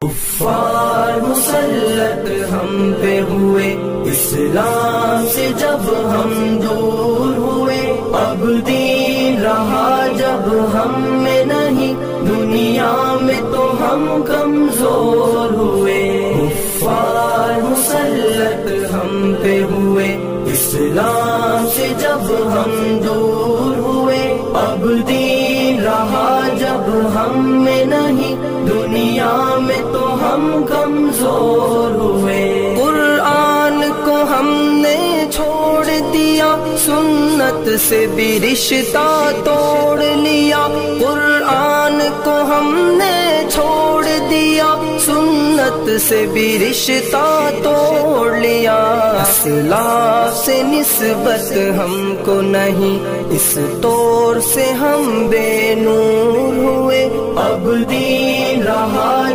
کفار مسلط ہم پہ ہوئے، اسلام سے جب ہم دور ہوئے، اب دین رہا جب ہم میں نہیں، دنیا میں تو ہم کمزور ہوئے۔ کفار مسلط ہم پہ ہوئے، اسلام سے جب ہم دور ہوئے، اب دین رہا جب ہم میں نہیں، دنیا میں تو ہم کمزور ہوئے۔ قرآن کو ہم نے چھوڑ دیا، سنت سے بھی رشتہ توڑ لیا۔ قرآن کو ہم نے چھوڑ دیا، سنت سے بھی رشتہ توڑ لیا۔ اسلاف سے نسبت ہم کو نہیں، اس طور سے ہم بے نور ہوئے، اب دین رہا